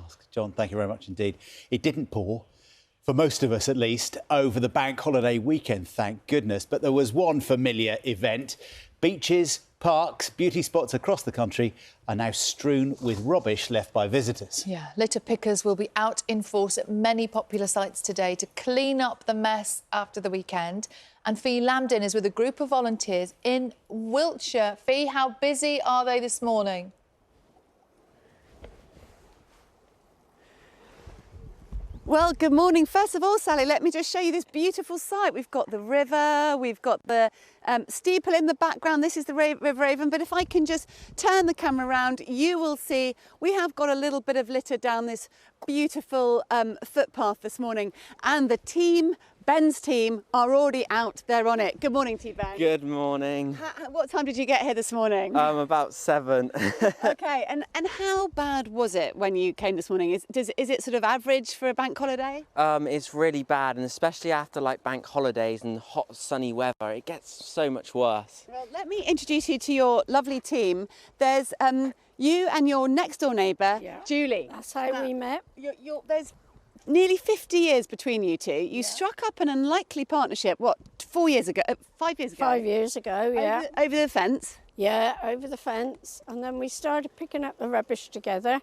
task. John, thank you very much indeed. It didn't pour, for most of us at least, over the bank holiday weekend, thank goodness. But there was one familiar event. Beaches, parks, beauty spots across the country are now strewn with rubbish left by visitors. Yeah, litter pickers will be out in force at many popular sites today to clean up the mess after the weekend. And Fee Lambden is with a group of volunteers in Wiltshire. Fee, how busy are they this morning? Well, good morning. First of all, Sally, let me just show you this beautiful site. We've got the river, we've got the steeple in the background. This is the River Avon. But if I can just turn the camera around, you will see we have got a little bit of litter down this beautiful footpath this morning. And the team, Ben's team, are already out there on it. Good morning to you, Ben. Good morning. What time did you get here this morning? About 7. Okay, and how bad was it when you came this morning? Is it sort of average for a bank holiday? It's really bad, and especially after like bank holidays and hot sunny weather, it gets so much worse. Well, let me introduce you to your lovely team. There's you and your next door neighbour, Julie. That's how we met. There's nearly 50 years between you two. You struck up an unlikely partnership, what, 4 years ago? 5 years ago? 5 years ago, yeah. Over the fence? Yeah, over the fence. And then we started picking up the rubbish together.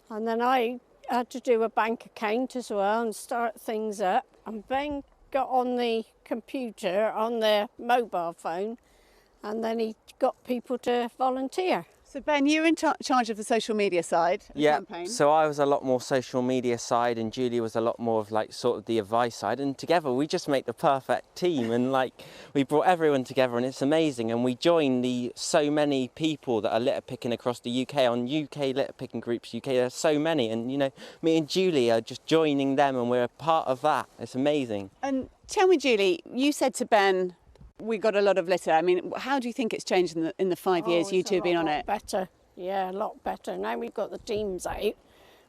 And then I had to do a bank account as well and start things up. And Ben got on the computer, on their mobile phone, and then he got people to volunteer. So Ben, you're in charge of the social media side of the campaign. So I was a lot more social media side, and Julie was a lot more of like sort of the advice side, and together we just make the perfect team. And like we brought everyone together, and it's amazing. And we joined so many people that are litter picking across the UK on UK litter picking groups. UK, there's so many, and you know, me and Julie are just joining them, and we're a part of that. It's amazing. And tell me, Julie, you said to Ben, we got a lot of litter. I mean, how do you think it's changed in the 5 years you two have been on it? Better, yeah, a lot better. Now we've got the teams out.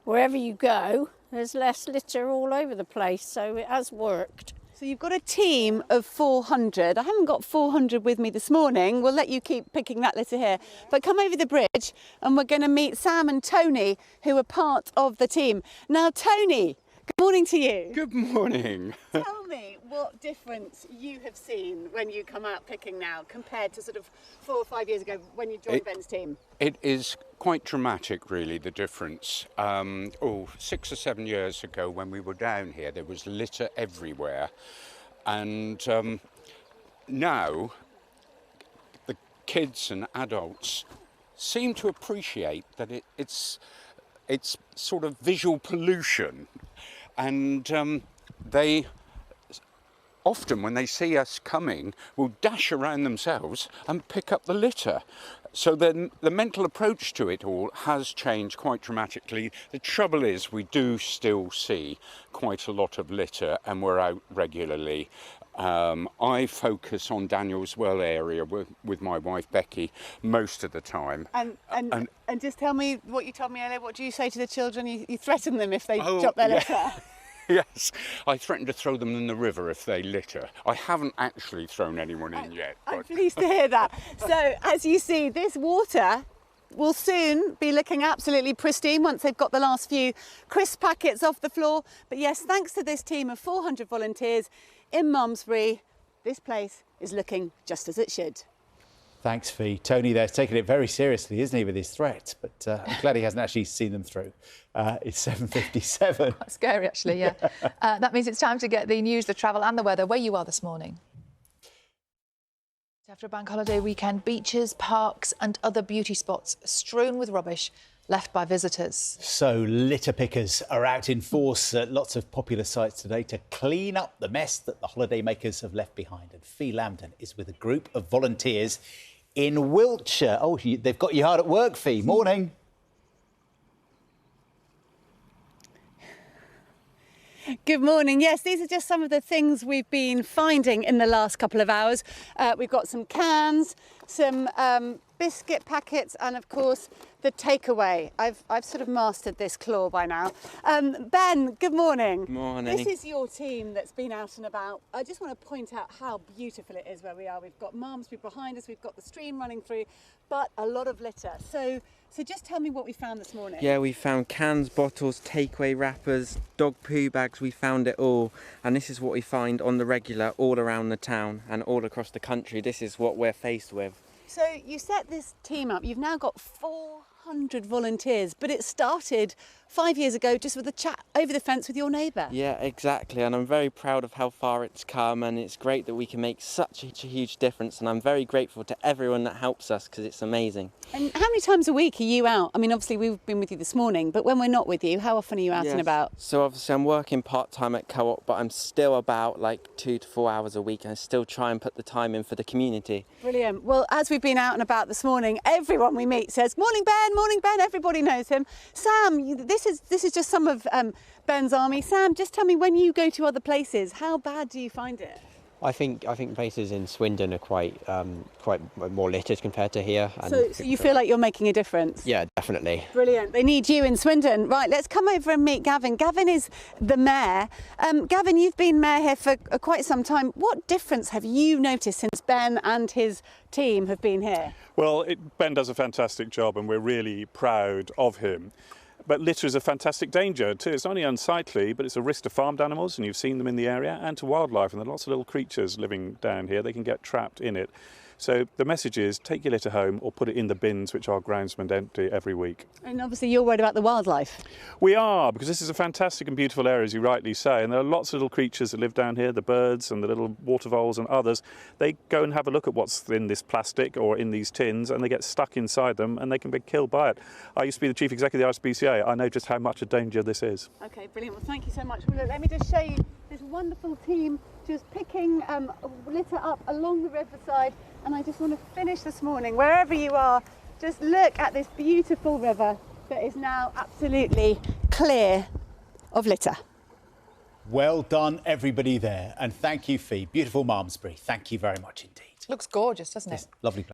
Wherever you go, there's less litter all over the place, so it has worked. So you've got a team of 400. I haven't got 400 with me this morning. We'll let you keep picking that litter here. But come over the bridge and we're going to meet Sam and Tony, who are part of the team. Now, Tony, good morning to you. Good morning. Tell me what difference you have seen when you come out picking now compared to sort of 4 or 5 years ago when you joined Ben's team. It is quite dramatic, really, the difference. 6 or 7 years ago when we were down here, there was litter everywhere. And now the kids and adults seem to appreciate that it's sort of visual pollution. And they often, when they see us coming, will dash around themselves and pick up the litter. So then the mental approach to it all has changed quite dramatically. The trouble is we do still see quite a lot of litter, and we're out regularly. I focus on Daniel's Well area with my wife Becky most of the time. And just tell me what you told me earlier. What do you say to the children? You threaten them if they drop their litter? Yes, I threaten to throw them in the river if they litter. I haven't actually thrown anyone in yet. I'm pleased to hear that. So, as you see, this water will soon be looking absolutely pristine once they've got the last few crisp packets off the floor. But yes, thanks to this team of 400 volunteers in Malmesbury, this place is looking just as it should. Thanks, Fee. Tony there's taking it very seriously, isn't he, with his threats? But I'm glad he hasn't actually seen them through. It's 7:57. Quite scary, actually, yeah. That means it's time to get the news, the travel and the weather where you are this morning. After a bank holiday weekend, beaches, parks and other beauty spots strewn with rubbish left by visitors. So litter pickers are out in force at lots of popular sites today to clean up the mess that the holiday makers have left behind. And Fee Lambden is with a group of volunteers in Wiltshire. Oh, they've got you hard at work, Fee. Morning. Good morning. Yes, these are just some of the things we've been finding in the last couple of hours. We've got some cans, some biscuit packets, and of course the takeaway. I've sort of mastered this claw by now. Ben, good morning. Morning. This is your team that's been out and about. I just want to point out how beautiful it is where we are. We've got Malmesbury behind us, we've got the stream running through, but a lot of litter. So So just tell me what we found this morning. Yeah, we found cans, bottles, takeaway wrappers, dog poo bags, we found it all. And this is what we find on the regular all around the town and all across the country. This is what we're faced with. So you set this team up. You've now got 400 volunteers, but it started 5 years ago just with a chat over the fence with your neighbour. Yeah, exactly. And I'm very proud of how far it's come, and it's great that we can make such a huge difference. And I'm very grateful to everyone that helps us because it's amazing. And how many times a week are you out? I mean, obviously we've been with you this morning, but when we're not with you, how often are you out and about? So obviously I'm working part-time at Co-op, but I'm still about like 2 to 4 hours a week, and I still try and put the time in for the community. Brilliant. Well, as we've been out and about this morning, everyone we meet says, "Morning, Ben, morning, Ben." Everybody knows him. Sam, this is just some of Ben's army. Sam, just tell me, when you go to other places, how bad do you find it? I think places in Swindon are quite more littered compared to here. And So you feel like you're making a difference? yeah, definitely. Brilliant. They need you in Swindon. Right, let's come over and meet Gavin. Gavin is the mayor. Gavin, you've been mayor here for quite some time. What difference have you noticed since Ben and his team have been here? Well, Ben does a fantastic job and we're really proud of him. But litter is a fantastic danger too. It's not only unsightly, but it's a risk to farmed animals, and you've seen them in the area, and to wildlife. And there are lots of little creatures living down here. They can get trapped in it. So the message is, take your litter home or put it in the bins which our groundsmen empty every week. And obviously you're worried about the wildlife. We are, because this is a fantastic and beautiful area, as you rightly say, and there are lots of little creatures that live down here, the birds and the little water voles and others. They go and have a look at what's in this plastic or in these tins, and they get stuck inside them and they can be killed by it. I used to be the chief executive of the RSPCA. I know just how much a danger this is. Okay, brilliant. Well, thank you so much. Well, look, let me just show you this wonderful team just picking litter up along the riverside. And I just want to finish this morning, wherever you are, just look at this beautiful river that is now absolutely clear of litter. Well done, everybody there. And thank you, Fee. Beautiful Malmesbury. Thank you very much indeed. Looks gorgeous, doesn't it? Yes, lovely place.